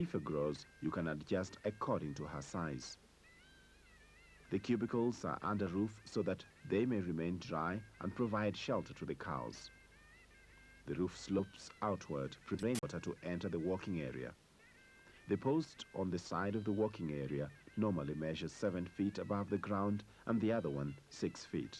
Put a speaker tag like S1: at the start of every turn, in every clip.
S1: If it grows, you can adjust according to her size. The cubicles are under roof so that they may remain dry and provide shelter to the cows. The roof slopes outward, preventing water to enter the walking area. The post on the side of the walking area normally measures 7 feet above the ground and the other one 6 feet.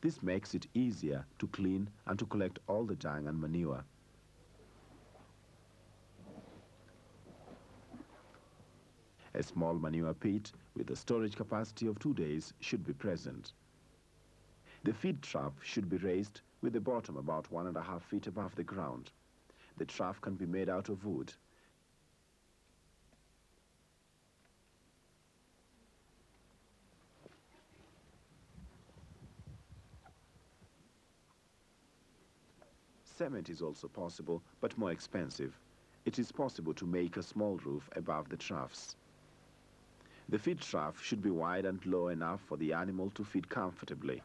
S1: This makes it easier to clean and to collect all the dung and manure. A small manure pit with a storage capacity of 2 days should be present. The feed trough should be raised with the bottom about 1.5 feet above the ground. The trough can be made out of wood. Cement is also possible, but more expensive. It is possible to make a small roof above the troughs. The feed trough should be wide and low enough for the animal to feed comfortably.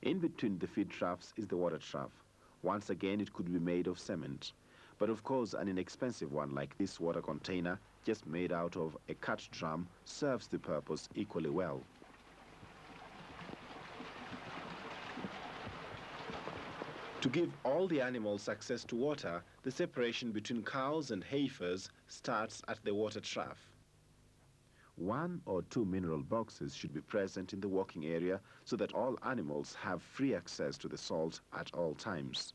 S1: In between the feed troughs is the water trough. Once again, it could be made of cement. But of course, an inexpensive one like this water container, just made out of a cut drum, serves the purpose equally well. To give all the animals access to water, the separation between cows and heifers starts at the water trough. 1 or 2 mineral boxes should be present in the walking area so that all animals have free access to the salt at all times.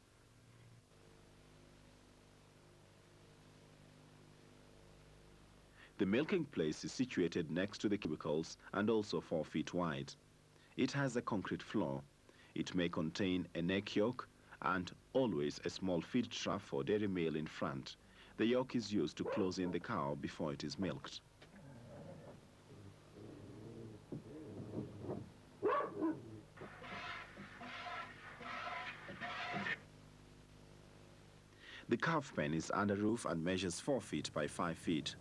S1: The milking place is situated next to the cubicles and also 4 feet wide. It has a concrete floor. It may contain a neck yoke and always a small feed trough for dairy meal in front. The yoke is used to close in the cow before it is milked. The calf pen is under roof and measures 4 feet by 5 feet.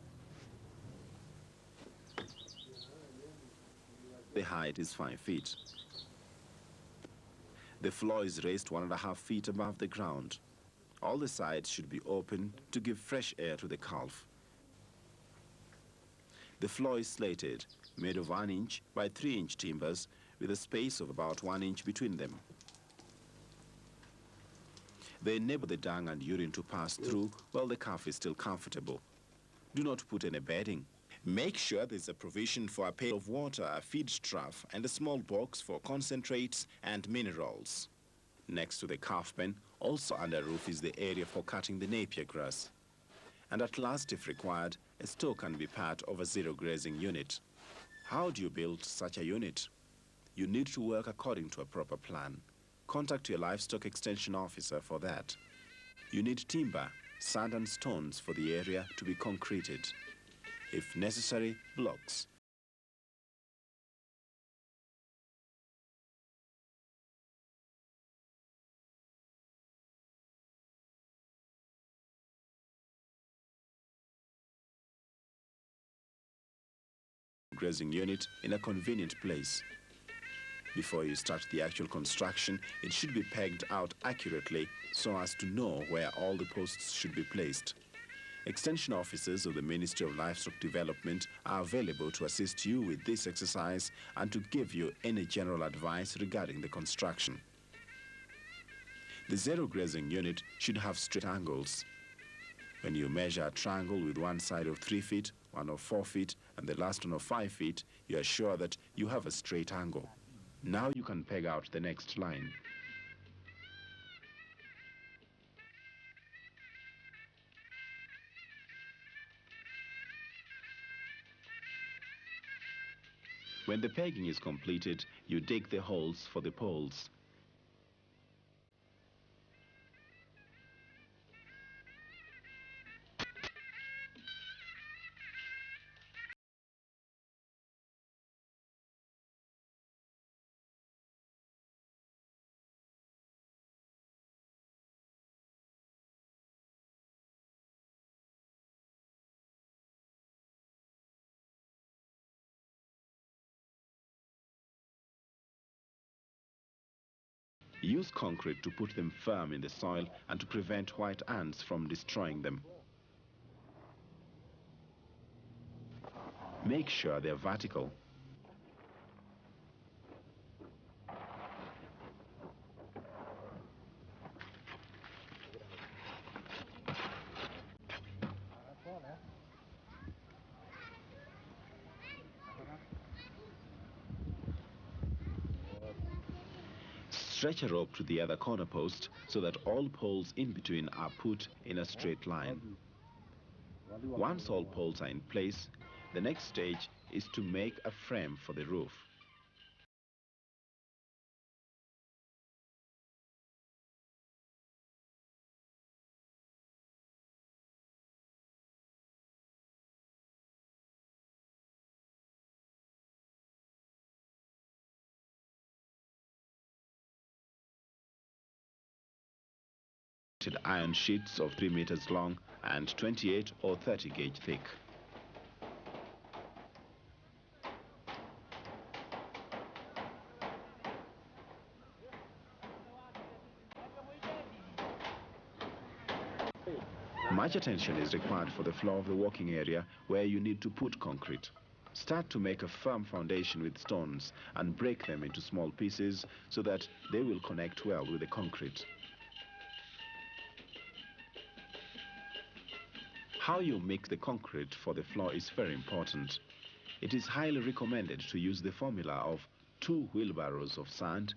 S1: The height is 5 feet. The floor is raised 1.5 feet above the ground. All the sides should be open to give fresh air to the calf. The floor is slated, made of 1 inch by 3 inch timbers with a space of about 1 inch between them. They enable the dung and urine to pass through while the calf is still comfortable. Do not put any bedding. Make sure there's a provision for a pail of water, a feed trough, and a small box for concentrates and minerals. Next to the calf pen, also under roof, is the area for cutting the napier grass. And at last, if required, a store can be part of a zero grazing unit. How do you build such a unit? You need to work according to a proper plan. Contact your livestock extension officer for that. You need timber, sand and stones for the area to be concreted. If necessary, blocks. Grazing unit in a convenient place. Before you start the actual construction, it should be pegged out accurately so as to know where all the posts should be placed. Extension officers of the Ministry of Livestock Development are available to assist you with this exercise and to give you any general advice regarding the construction. The zero grazing unit should have straight angles. When you measure a triangle with one side of 3 feet, one of 4 feet, and the last one of 5 feet, you are sure that you have a straight angle. Now you can peg out the next line. When the pegging is completed, you dig the holes for the poles. Use concrete to put them firm in the soil and to prevent white ants from destroying them. Make sure they're vertical. Stretch a rope to the other corner post so that all poles in between are put in a straight line. Once all poles are in place, the next stage is to make a frame for the roof. Iron sheets of 3 meters long and 28 or 30 gauge thick. Much attention is required for the floor of the working area where you need to put concrete. Start to make a firm foundation with stones and break them into small pieces so that they will connect well with the concrete. How you mix the concrete for the floor is very important. It is highly recommended to use the formula of 2 wheelbarrows of sand,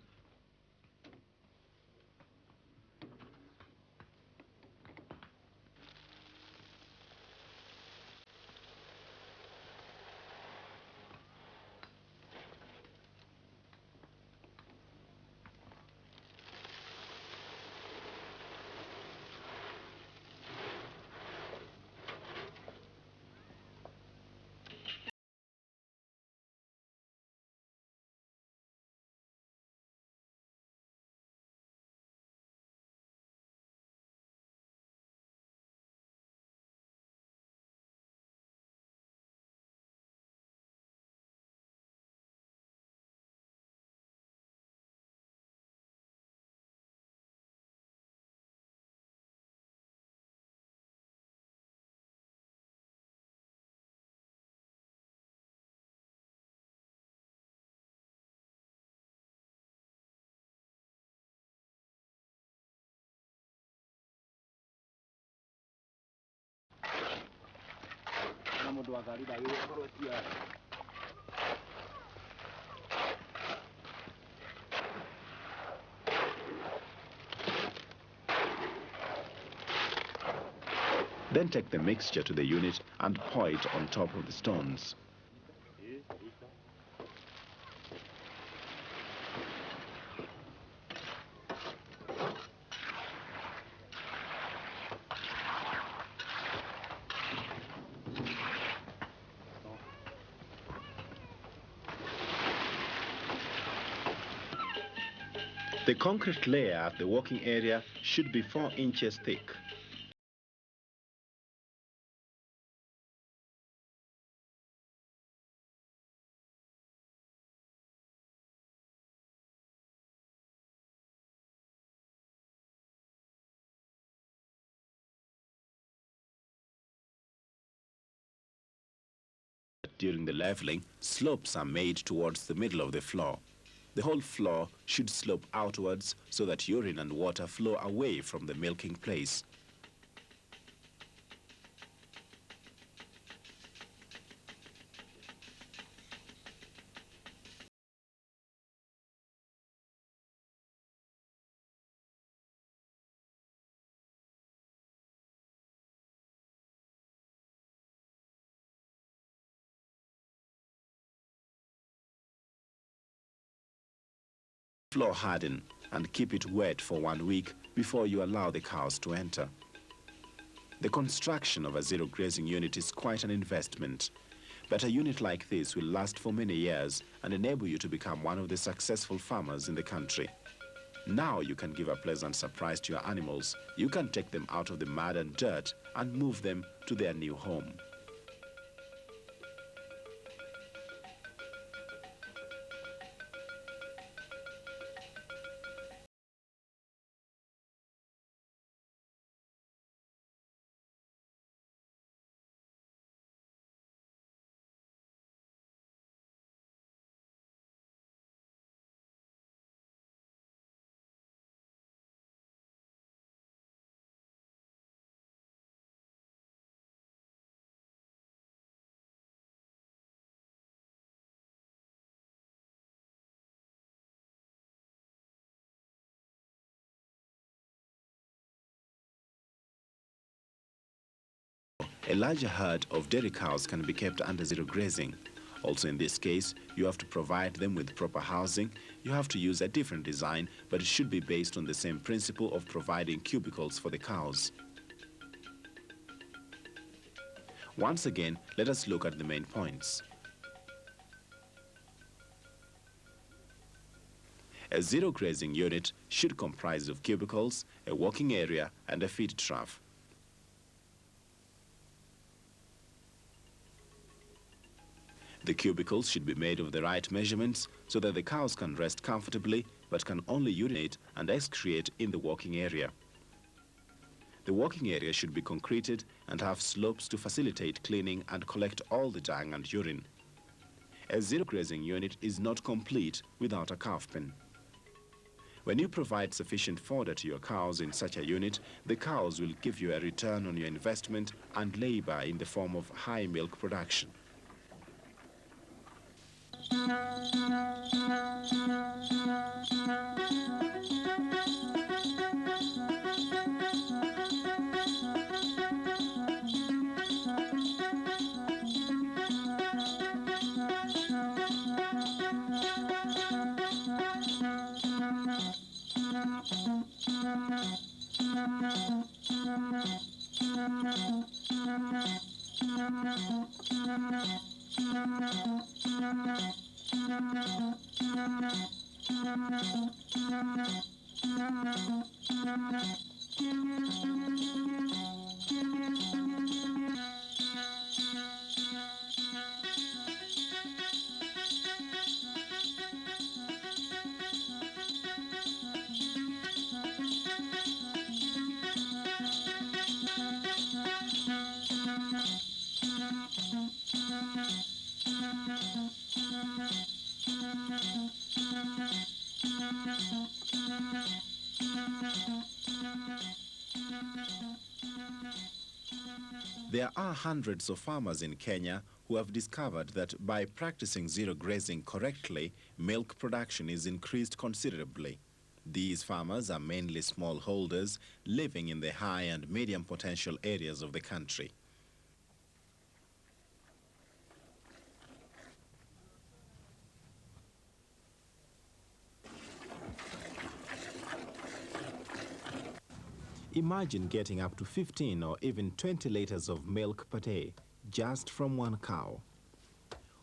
S1: then take the mixture to the unit and pour it on top of the stones. The concrete layer at the working area should be 4 inches thick. During the leveling, slopes are made towards the middle of the floor. The whole floor should slope outwards so that urine and water flow away from the milking place. Floor harden and keep it wet for 1 week before you allow the cows to enter. The construction of a zero grazing unit is quite an investment, but a unit like this will last for many years and enable you to become one of the successful farmers in the country. Now you can give a pleasant surprise to your animals. You can take them out of the mud and dirt and move them to their new home. A larger herd of dairy cows can be kept under zero grazing. Also in this case, you have to provide them with proper housing. You have to use a different design, but it should be based on the same principle of providing cubicles for the cows. Once again, let us look at the main points. A zero grazing unit should comprise of cubicles, a walking area, and a feed trough. The cubicles should be made of the right measurements so that the cows can rest comfortably but can only urinate and excrete in the walking area. The walking area should be concreted and have slopes to facilitate cleaning and collect all the dung and urine. A zero grazing unit is not complete without a calf pen. When you provide sufficient fodder to your cows in such a unit, the cows will give you a return on your investment and labor in the form of high milk production. There are hundreds of farmers in Kenya who have discovered that by practicing zero grazing correctly, milk production is increased considerably. These farmers are mainly smallholders living in the high and medium potential areas of the country. Imagine getting up to 15 or even 20 liters of milk per day just from one cow.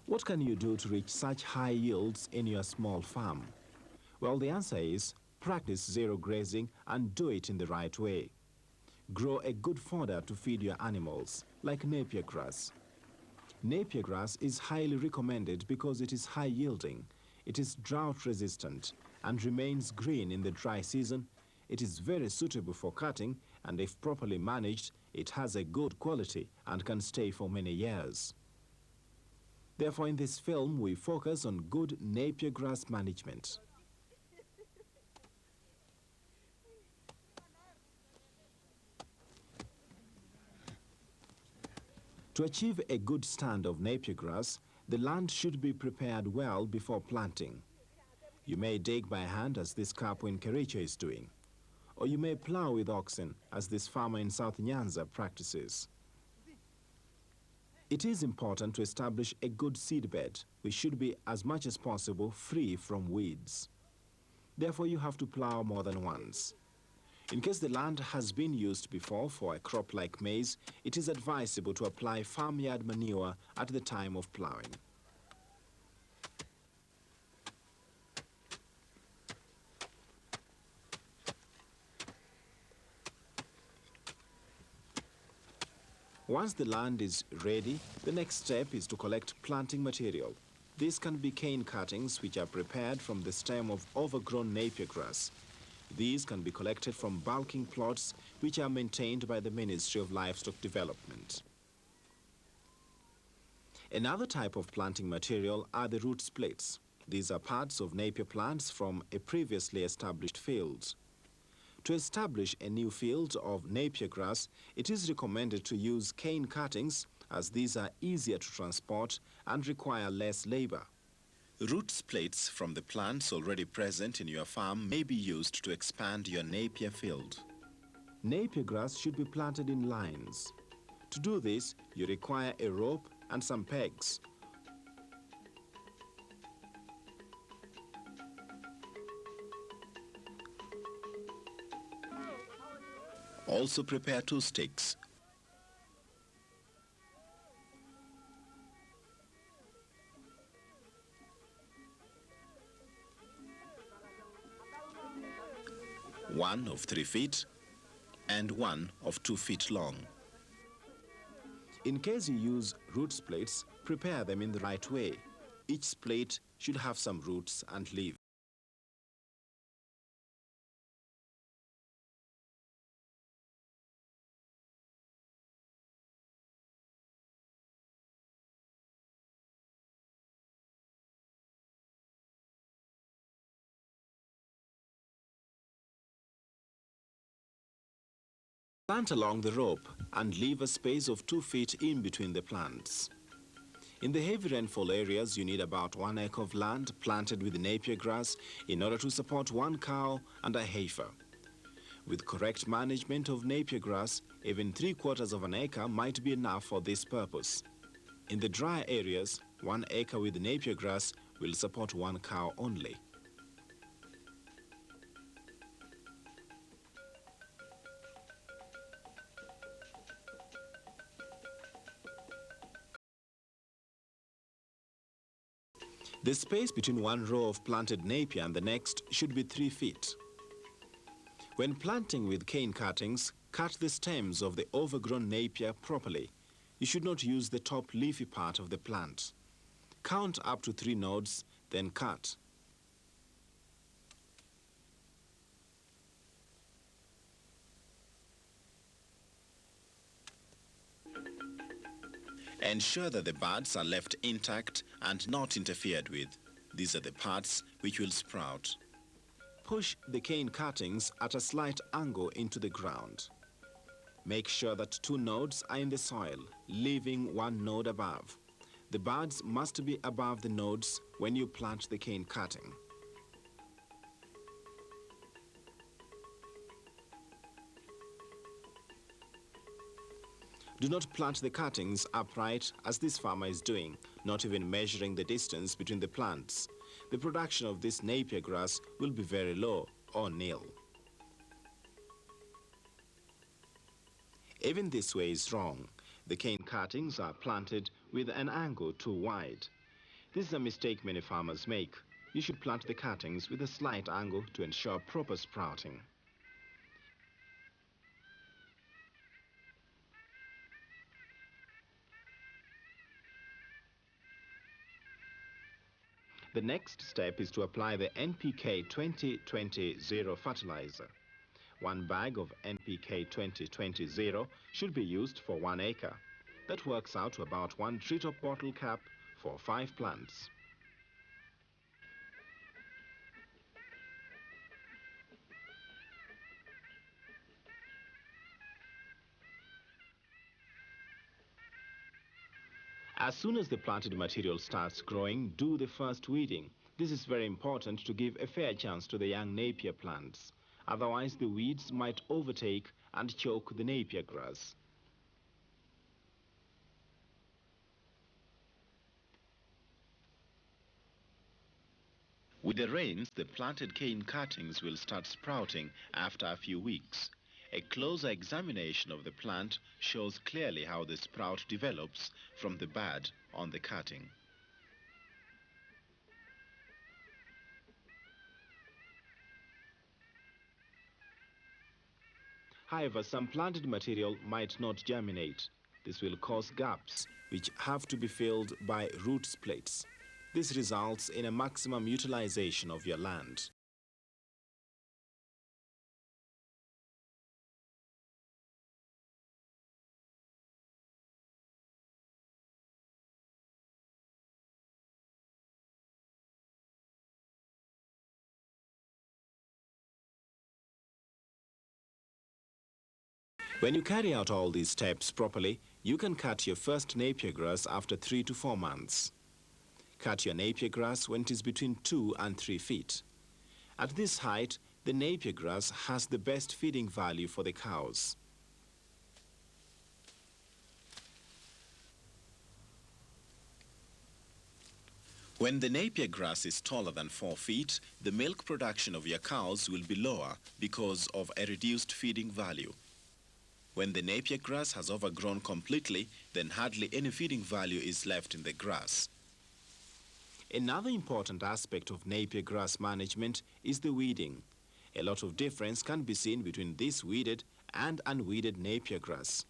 S1: What can you do to reach such high yields in your small farm? Well, the answer is practice zero grazing and do it in the right way. Grow a good fodder to feed your animals, like napier grass. Napier grass is highly recommended because it is high yielding, it is drought resistant, and remains green in the dry season. It is very suitable for cutting, and if properly managed, it has a good quality and can stay for many years. Therefore, in this film, we focus on good napier grass management. To achieve a good stand of napier grass, the land should be prepared well before planting. You may dig by hand, as this couple in Kericho is doing, or you may plow with oxen, as this farmer in South Nyanza practices. It is important to establish a good seed bed, which should be as much as possible free from weeds. Therefore, you have to plow more than once. In case the land has been used before for a crop like maize, it is advisable to apply farmyard manure at the time of plowing. Once the land is ready, the next step is to collect planting material. These can be cane cuttings which are prepared from the stem of overgrown napier grass. These can be collected from bulking plots which are maintained by the Ministry of Livestock Development. Another type of planting material are the root splits. These are parts of napier plants from a previously established field. To establish a new field of napier grass, it is recommended to use cane cuttings as these are easier to transport and require less labor. Root splits from the plants already present in your farm may be used to expand your napier field. Napier grass should be planted in lines. To do this, you require a rope and some pegs. Also prepare 2 sticks. One of 3 feet and one of 2 feet long. In case you use root splits, prepare them in the right way. Each split should have some roots and leaves. Plant along the rope and leave a space of 2 feet in between the plants. In the heavy rainfall areas, you need about 1 acre of land planted with napier grass in order to support 1 cow and a heifer. With correct management of napier grass, even 3/4 of an acre might be enough for this purpose. In the dry areas, 1 acre with napier grass will support 1 cow only. The space between 1 row of planted napier and the next should be 3 feet. When planting with cane cuttings, cut the stems of the overgrown napier properly. You should not use the top leafy part of the plant. Count up to 3 nodes, then cut. Ensure that the buds are left intact and not interfered with. These are the parts which will sprout. Push the cane cuttings at a slight angle into the ground. Make sure that 2 nodes are in the soil, leaving 1 node above. The buds must be above the nodes when you plant the cane cutting. Do not plant the cuttings upright as this farmer is doing, not even measuring the distance between the plants. The production of this napier grass will be very low or nil. Even this way is wrong. The cane cuttings are planted with an angle too wide. This is a mistake many farmers make. You should plant the cuttings with a slight angle to ensure proper sprouting. The next step is to apply the NPK 2020-0 fertilizer. 1 bag of NPK 2020-0 should be used for 1 acre. That works out to about 1 treetop bottle cap for 5 plants. As soon as the planted material starts growing, do the first weeding. This is very important to give a fair chance to the young napier plants. Otherwise, the weeds might overtake and choke the napier grass. With the rains, the planted cane cuttings will start sprouting after a few weeks. A closer examination of the plant shows clearly how the sprout develops from the bud on the cutting. However, some planted material might not germinate. This will cause gaps, which have to be filled by root splits. This results in a maximum utilization of your land. When you carry out all these steps properly, you can cut your first napier grass after 3 to 4 months. Cut your napier grass when it is between 2 and 3 feet. At this height, the napier grass has the best feeding value for the cows. When the napier grass is taller than 4 feet, the milk production of your cows will be lower because of a reduced feeding value. When the napier grass has overgrown completely, then hardly any feeding value is left in the grass. Another important aspect of napier grass management is the weeding. A lot of difference can be seen between this weeded and unweeded napier grass.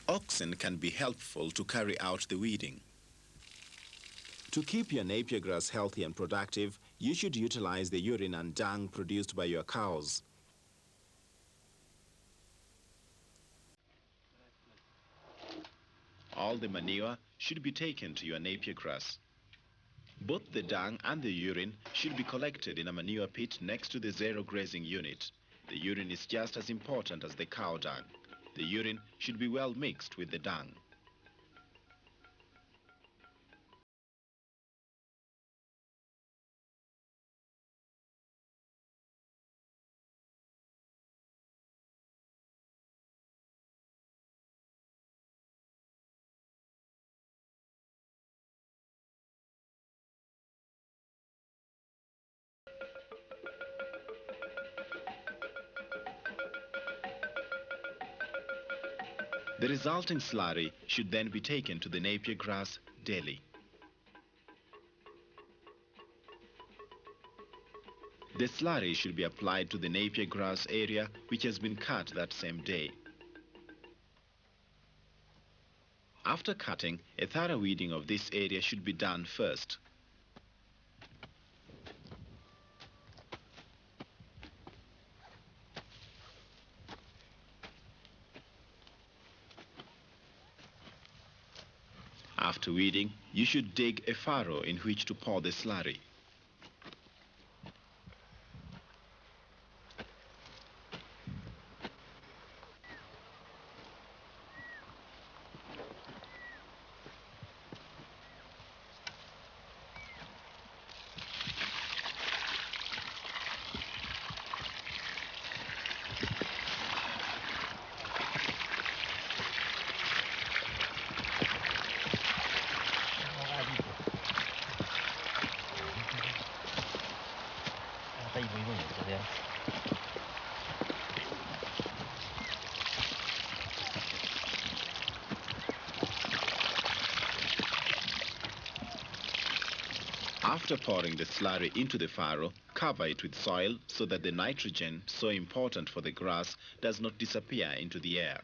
S1: Oxen can be helpful to carry out the weeding. To keep your napier grass healthy and productive, you should utilize the urine and dung produced by your cows. All the manure should be taken to your napier grass. Both the dung and the urine should be collected in a manure pit next to the zero grazing unit. The urine is just as important as the cow dung. The urine should be well mixed with the dung. The resulting slurry should then be taken to the napier grass daily. The slurry should be applied to the napier grass area which has been cut that same day. After cutting, a thorough weeding of this area should be done first. After weeding, you should dig a furrow in which to pour the slurry. After pouring the slurry into the furrow, cover it with soil so that the nitrogen, so important for the grass, does not disappear into the air.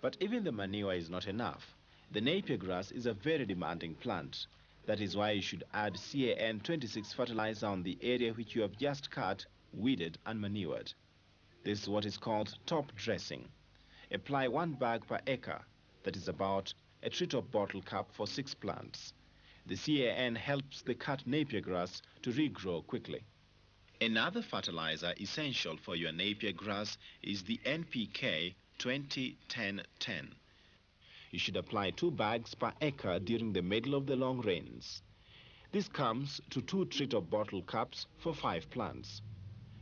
S1: But even the manure is not enough. The napier grass is a very demanding plant. That is why you should add CAN 26 fertilizer on the area which you have just cut, weeded and manured. This is what is called top dressing. Apply 1 bag per acre, that is about a treetop bottle cup for 6 plants. The CAN helps the cut napier grass to regrow quickly. Another fertilizer essential for your napier grass is the NPK 20-10-10. You should apply 2 bags per acre during the middle of the long rains. This comes to 2 treat-of bottle cups for 5 plants.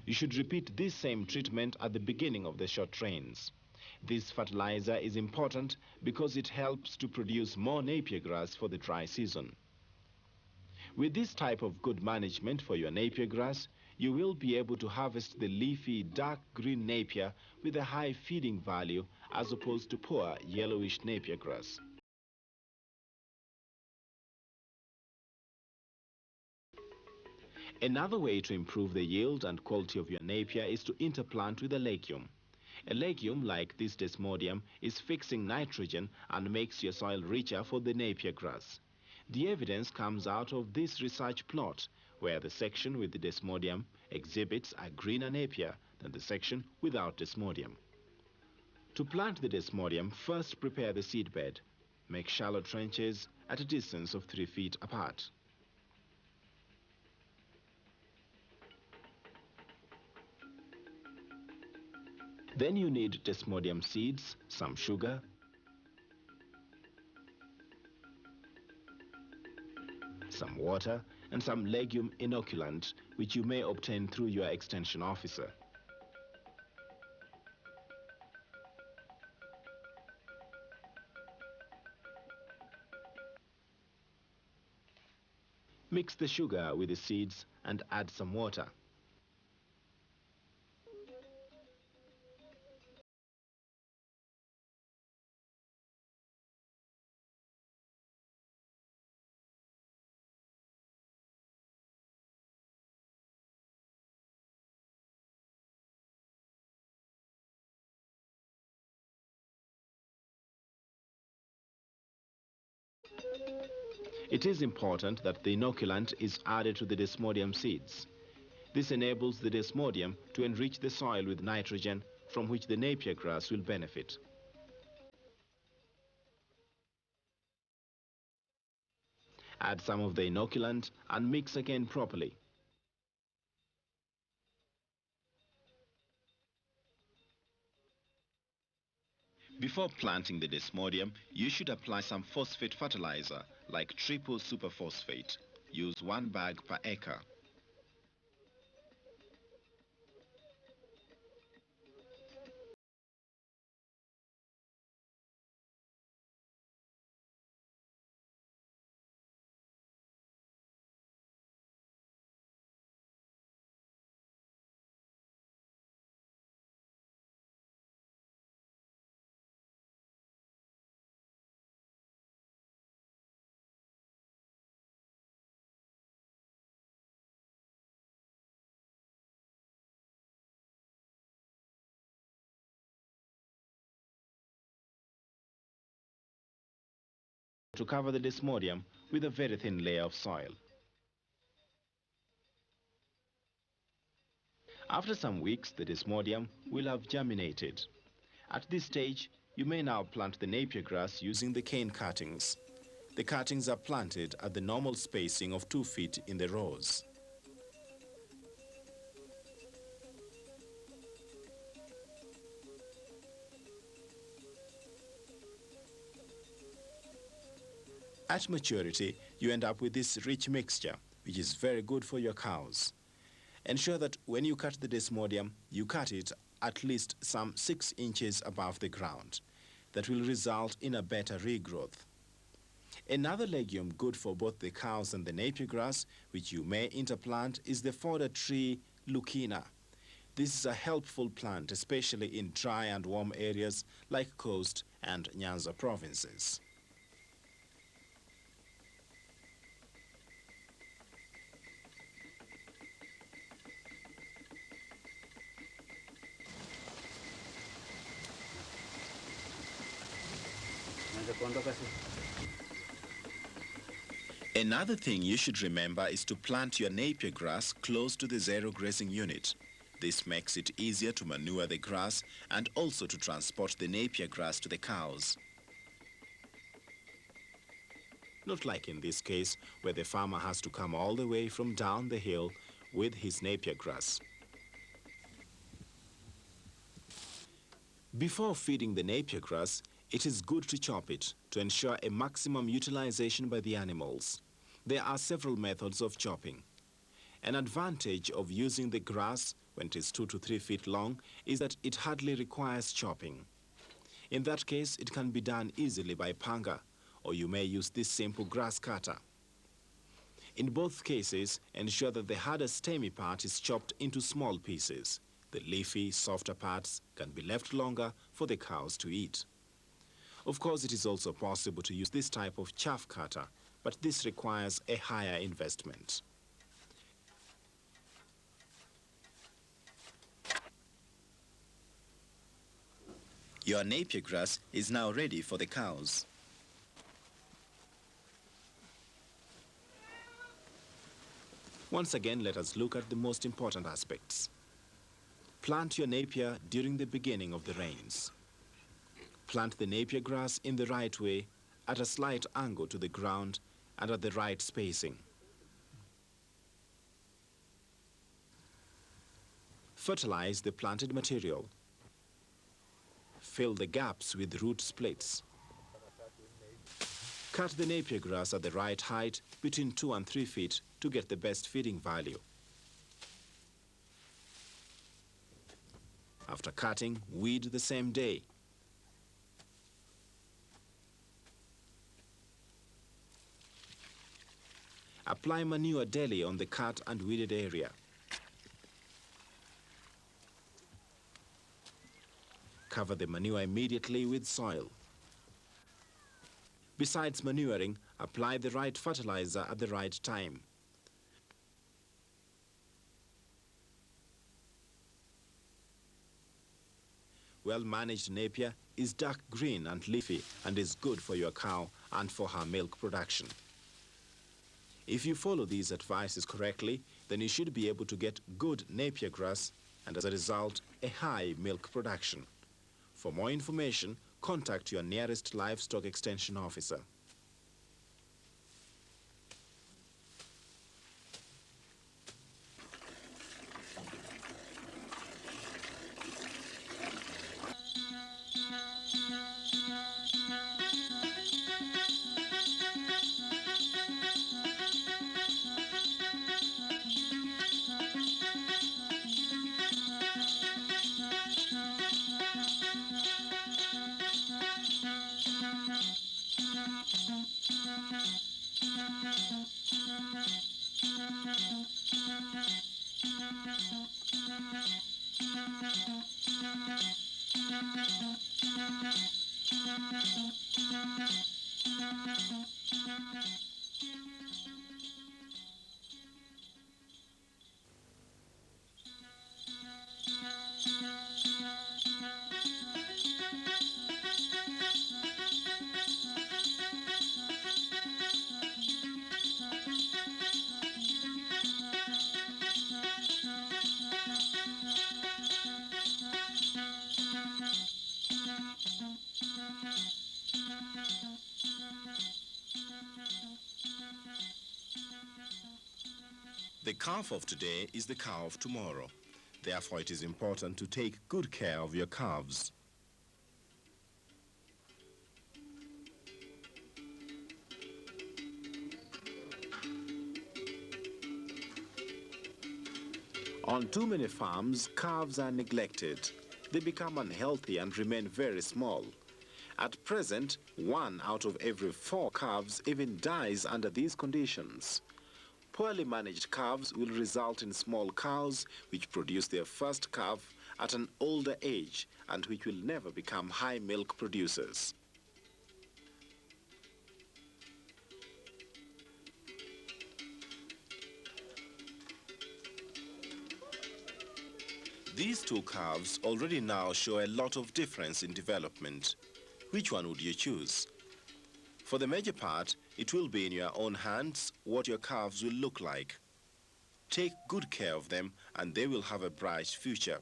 S1: You should repeat this same treatment at the beginning of the short rains. This fertilizer is important because it helps to produce more napier grass for the dry season. With this type of good management for your napier grass, you will be able to harvest the leafy dark green napier with a high feeding value as opposed to poor yellowish napier grass. Another way to improve the yield and quality of your napier is to interplant with a legume. A legume like this desmodium is fixing nitrogen and makes your soil richer for the napier grass. The evidence comes out of this research plot, where the section with the desmodium exhibits a greener napier than the section without desmodium. To plant the desmodium, first prepare the seedbed. Make shallow trenches at a distance of 3 feet apart. Then you need desmodium seeds, some sugar, some water, and some legume inoculant, which you may obtain through your extension officer. Mix the sugar with the seeds and add some water. It is important that the inoculant is added to the desmodium seeds. This enables the desmodium to enrich the soil with nitrogen, from which the napier grass will benefit. Add some of the inoculant and mix again properly. Before planting the desmodium, you should apply some phosphate fertilizer like triple superphosphate. Use 1 bag per acre. To cover the desmodium with a very thin layer of soil. After some weeks, the desmodium will have germinated. At this stage, you may now plant the napier grass using the cane cuttings. The cuttings are planted at the normal spacing of 2 feet in the rows. At maturity, you end up with this rich mixture, which is very good for your cows. Ensure that when you cut the desmodium, you cut it at least some 6 inches above the ground. That will result in a better regrowth. Another legume good for both the cows and the napier grass, which you may interplant, is the fodder tree Lucina. This is a helpful plant, especially in dry and warm areas like Coast and Nyanza provinces. Another thing you should remember is to plant your napier grass close to the zero grazing unit. This makes it easier to manure the grass and also to transport the napier grass to the cows. Not like in this case, where the farmer has to come all the way from down the hill with his napier grass. Before feeding the napier grass, it is good to chop it to ensure a maximum utilization by the animals. There are several methods of chopping. An advantage of using the grass when it is 2 to 3 feet long is that it hardly requires chopping. In that case, it can be done easily by panga, or you may use this simple grass cutter. In both cases, ensure that the harder stemmy part is chopped into small pieces. The leafy, softer parts can be left longer for the cows to eat. Of course, it is also possible to use this type of chaff cutter, but this requires a higher investment.
S2: Your napier grass is now ready for the cows.
S1: Once again, let us look at the most important aspects. Plant your napier during the beginning of the rains. Plant the napier grass in the right way, at a slight angle to the ground and at the right spacing. Fertilize the planted material. Fill the gaps with root splits. Cut the napier grass at the right height, between 2 and 3 feet, to get the best feeding value. After cutting, weed the same day. Apply manure daily on the cut and weeded area. Cover the manure immediately with soil. Besides manuring, apply the right fertilizer at the right time. Well-managed napier is dark green and leafy and is good for your cow and for her milk production. If you follow these advices correctly, then you should be able to get good napier grass and as a result, a high milk production. For more information, contact your nearest livestock extension officer. The calf of today is the cow of tomorrow. Therefore, it is important to take good care of your calves. On too many farms, calves are neglected. They become unhealthy and remain very small. At present, 1 out of every 4 calves even dies under these conditions. Poorly managed calves will result in small cows which produce their first calf at an older age and which will never become high milk producers. These 2 calves already now show a lot of difference in development. Which one would you choose? For the major part, it will be in your own hands what your calves will look like. Take good care of them and they will have a bright future.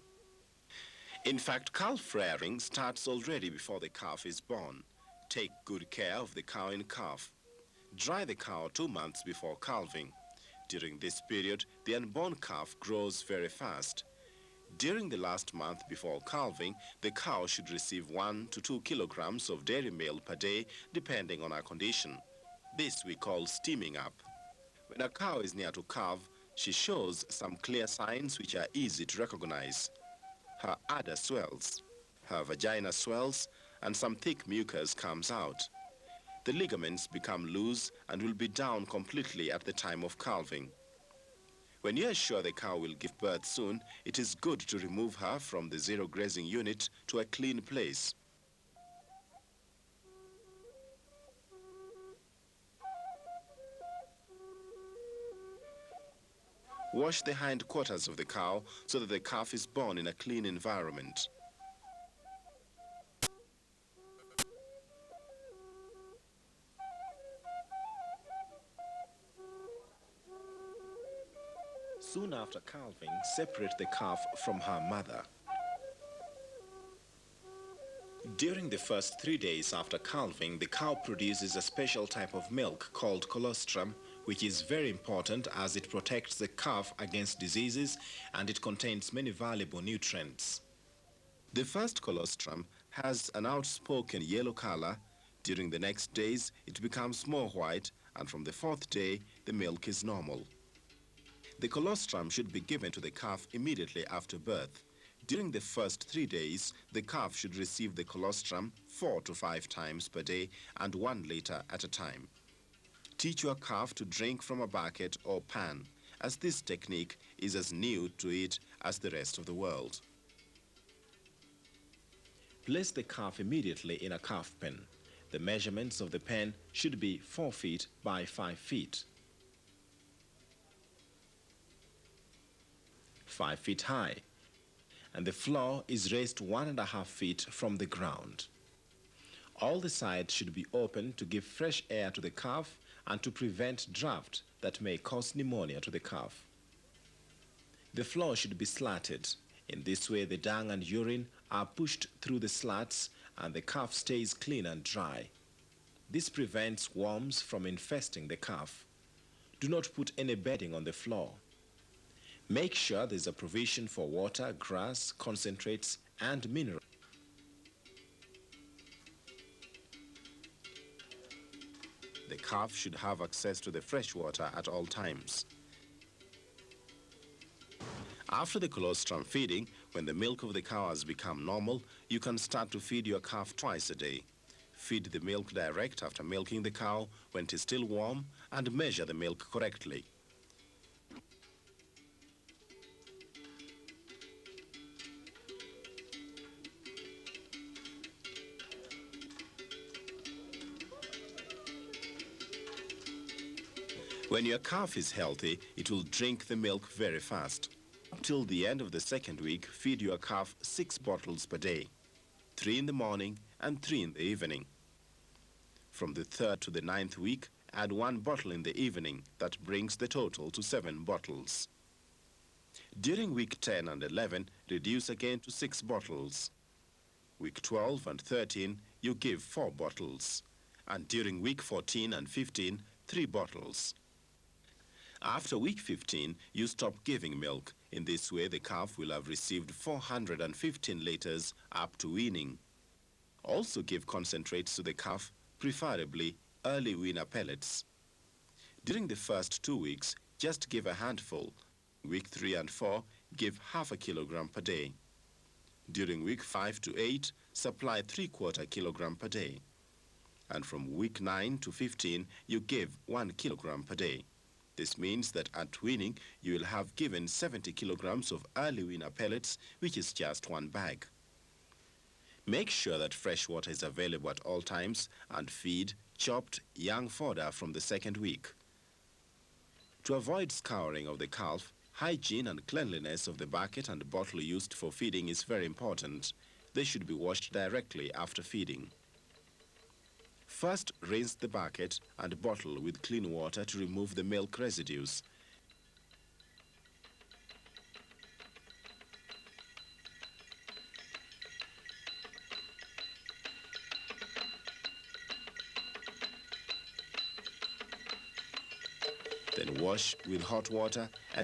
S1: In fact, calf rearing starts already before the calf is born. Take good care of the cow in calf. Dry the cow 2 months before calving. During this period, the unborn calf grows very fast. During the last month before calving, the cow should receive 1 to 2 kilograms of dairy meal per day, depending on her condition. This we call steaming up. When a cow is near to calve, she shows some clear signs which are easy to recognize. Her udder swells, her vagina swells, and some thick mucus comes out. The ligaments become loose and will be down completely at the time of calving. When you are sure the cow will give birth soon, it is good to remove her from the zero grazing unit to a clean place. Wash the hindquarters of the cow so that the calf is born in a clean environment. Soon after calving, separate the calf from her mother. During the first 3 days after calving, the cow produces a special type of milk called colostrum, which is very important as it protects the calf against diseases and it contains many valuable nutrients. The first colostrum has an outspoken yellow color. During the next days, it becomes more white, and from the 4th day, the milk is normal. The colostrum should be given to the calf immediately after birth. During the first 3 days, the calf should receive the colostrum 4 to 5 times per day and 1 liter at a time. Teach your calf to drink from a bucket or pan, as this technique is as new to it as the rest of the world. Place the calf immediately in a calf pen. The measurements of the pen should be 4 feet by 5 feet. 5 feet high, and the floor is raised 1.5 feet from the ground. All the sides should be open to give fresh air to the calf and to prevent draft that may cause pneumonia to the calf. The floor should be slatted. In this way, the dung and urine are pushed through the slats and the calf stays clean and dry. This prevents worms from infesting the calf. Do not put any bedding on the floor. Make sure there's a provision for water, grass, concentrates, and minerals. The calf should have access to the fresh water at all times. After the colostrum feeding, when the milk of the cow has become normal, you can start to feed your calf twice a day. Feed the milk direct after milking the cow when it is still warm and measure the milk correctly. When your calf is healthy, it will drink the milk very fast. Till the end of the 2nd week, feed your calf 6 bottles per day, 3 in the morning and 3 in the evening. From the 3rd to the 9th week, add 1 bottle in the evening. That brings the total to 7 bottles. During week 10 and 11, reduce again to 6 bottles. Week 12 and 13, you give 4 bottles. And during week 14 and 15, 3 bottles. After week 15, you stop giving milk. In this way, the calf will have received 415 liters up to weaning. Also give concentrates to the calf, preferably early weaner pellets. During the first 2 weeks, just give a handful. Week 3 and 4, give half a kilogram per day. During week 5 to 8, supply 3/4 kilogram per day. And from week 9 to 15, you give 1 kilogram per day. This means that at weaning, you will have given 70 kilograms of early weaner pellets, which is just 1 bag. Make sure that fresh water is available at all times and feed chopped young fodder from the 2nd week. To avoid scouring of the calf, hygiene and cleanliness of the bucket and bottle used for feeding is very important. They should be washed directly after feeding. First, rinse the bucket and bottle with clean water to remove the milk residues. Then wash with hot water and